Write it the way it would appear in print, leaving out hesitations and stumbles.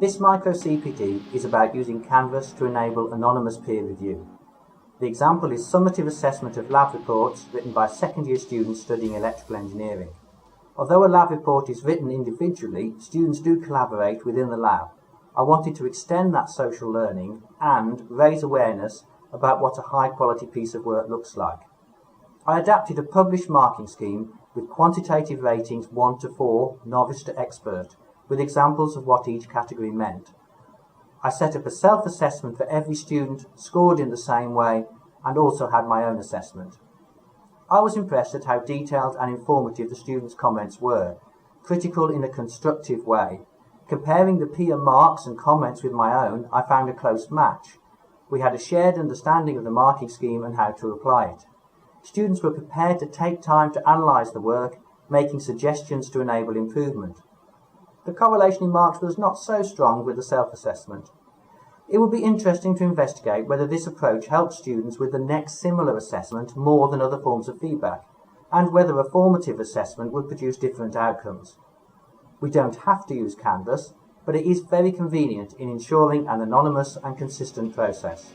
This MicroCPD is about using Canvas to enable anonymous peer review. The example is summative assessment of lab reports written by second-year students studying electrical engineering. Although a lab report is written individually, students do collaborate within the lab. I wanted to extend that social learning and raise awareness about what a high-quality piece of work looks like. I adapted a published marking scheme with quantitative ratings 1 to 4, novice to expert, with examples of what each category meant. I set up a self-assessment for every student, scored in the same way, and also had my own assessment. I was impressed at how detailed and informative the students' comments were, critical in a constructive way. Comparing the peer marks and comments with my own, I found a close match. We had a shared understanding of the marking scheme and how to apply it. Students were prepared to take time to analyse the work, making suggestions to enable improvement. The correlation in marks was not so strong with the self-assessment. It would be interesting to investigate whether this approach helps students with the next similar assessment more than other forms of feedback, and whether a formative assessment would produce different outcomes. We don't have to use Canvas, but it is very convenient in ensuring an anonymous and consistent process.